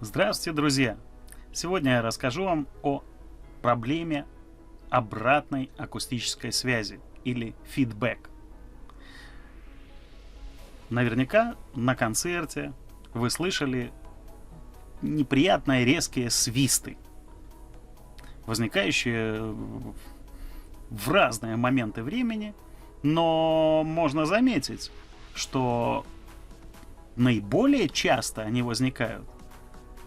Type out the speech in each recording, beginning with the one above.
Здравствуйте, друзья! Сегодня я расскажу вам о проблеме обратной акустической связи или фидбэк. Наверняка на концерте вы слышали неприятные резкие свисты, возникающие в разные моменты времени, но можно заметить, что наиболее часто они возникают,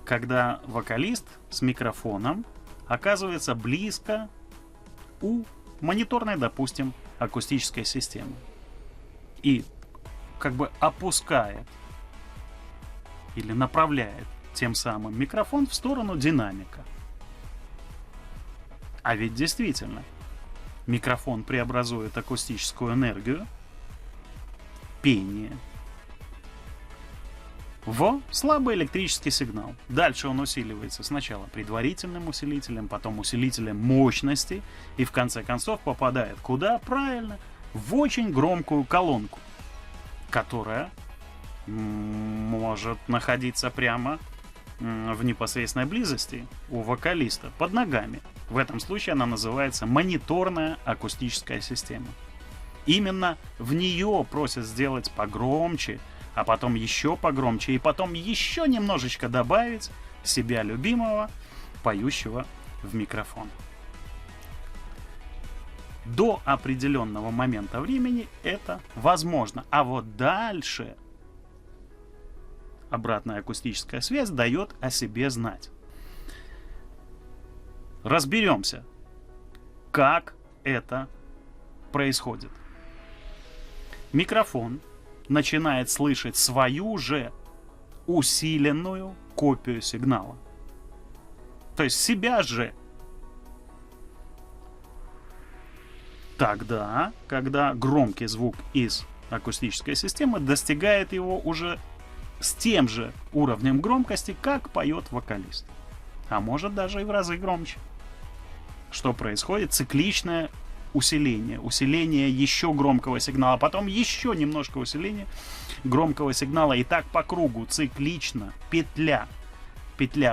когда вокалист с микрофоном оказывается близко у мониторной, допустим, акустической системы и как бы опускает или направляет тем самым микрофон в сторону динамика. А ведь действительно, микрофон преобразует акустическую энергию, пение, в слабый электрический сигнал. Дальше он усиливается сначала предварительным усилителем, потом усилителем мощности и в конце концов попадает куда? Правильно, в очень громкую колонку, которая может находиться прямо в непосредственной близости у вокалиста, под ногами. В этом случае она называется мониторная акустическая система. Именно в нее просят сделать погромче, а потом еще погромче, и потом еще немножечко добавить себя любимого, поющего в микрофон. До определенного момента времени это возможно. А вот дальше обратная акустическая связь дает о себе знать. Разберемся, как это происходит. Микрофон начинает слышать свою же усиленную копию сигнала. То есть себя же. Тогда, когда громкий звук из акустической системы достигает его уже с тем же уровнем громкости, как поет вокалист. А может даже и в разы громче. Что происходит? Цикличное усиление еще громкого сигнала, потом еще немножко усиления громкого сигнала, и так по кругу, циклично, петля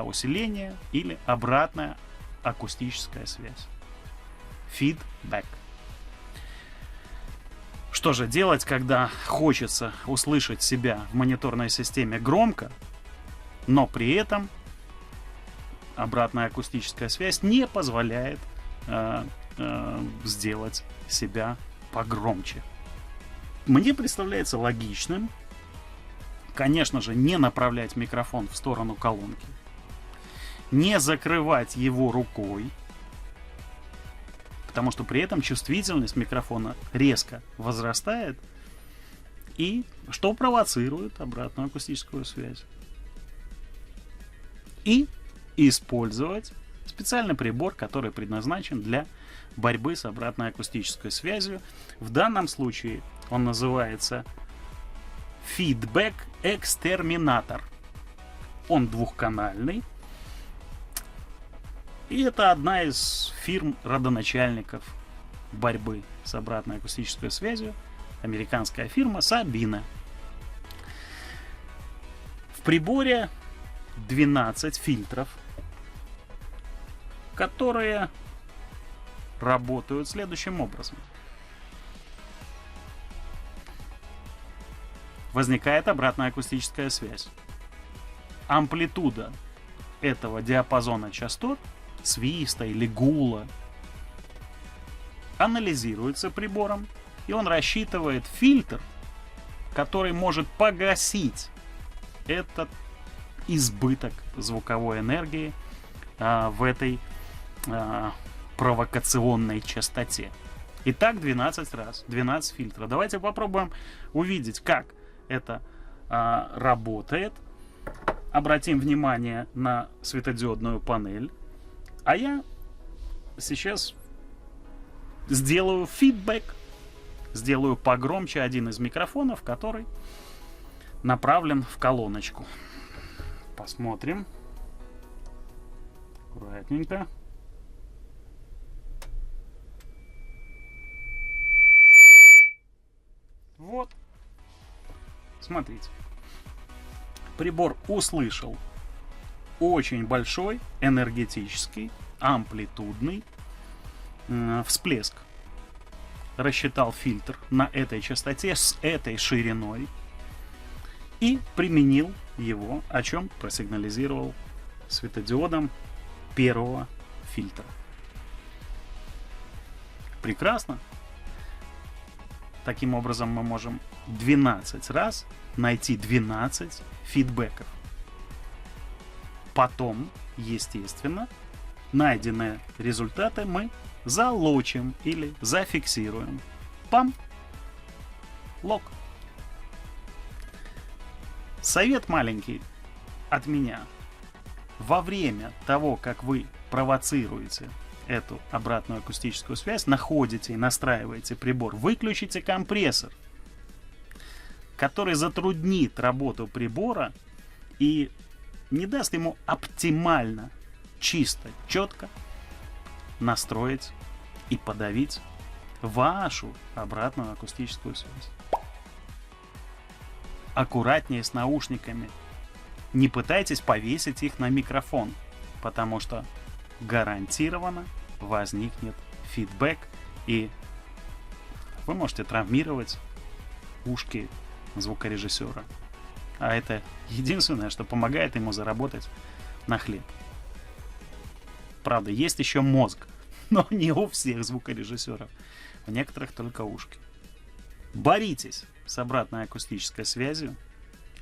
усиления или обратная акустическая связь. Фидбэк. Что же делать, когда хочется услышать себя в мониторной системе громко, но при этом обратная акустическая связь не позволяет сделать себя погромче? Мне представляется логичным, конечно же, не направлять микрофон в сторону колонки, не закрывать его рукой, потому что при этом чувствительность микрофона резко возрастает, и что провоцирует обратную акустическую связь. И использовать специальный прибор, который предназначен для борьбы с обратной акустической связью. В данном случае он называется Feedback Exterminator. Он двухканальный. И это одна из фирм родоначальников борьбы с обратной акустической связью. Американская фирма Sabina. В приборе 12 фильтров, которые работают следующим образом. Возникает обратная акустическая связь. Амплитуда этого диапазона частот, свиста или гула, анализируется прибором, и он рассчитывает фильтр, который может погасить этот избыток звуковой энергии в этой провокационной частоте. Итак, 12 раз, 12 фильтров. Давайте попробуем увидеть, как это работает. Обратим внимание на светодиодную панель. А я сейчас сделаю фидбэк, сделаю погромче один из микрофонов, который направлен в колоночку. Посмотрим. Аккуратненько. Вот. Смотрите. Прибор услышал очень большой энергетический, амплитудный всплеск. Рассчитал фильтр на этой частоте с этой шириной и применил его, о чем просигнализировал светодиодом первого фильтра. Прекрасно. Таким образом мы можем 12 раз найти 12 фидбэков. Потом, естественно, найденные результаты мы залочим или зафиксируем. Пам! Лог. Совет маленький от меня. Во время того, как вы провоцируете эту обратную акустическую связь, находите и настраиваете прибор, выключите компрессор, который затруднит работу прибора и не даст ему оптимально, чисто, четко настроить и подавить вашу обратную акустическую связь. Аккуратнее с наушниками. Не пытайтесь повесить их на микрофон, потому что гарантированно возникнет фидбэк, и вы можете травмировать ушки звукорежиссера. А это единственное, что помогает ему заработать на хлеб. Правда, есть еще мозг, но не у всех звукорежиссеров. У некоторых только ушки. Боритесь с обратной акустической связью,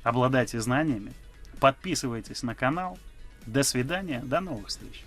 обладайте знаниями, подписывайтесь на канал. До свидания, до новых встреч.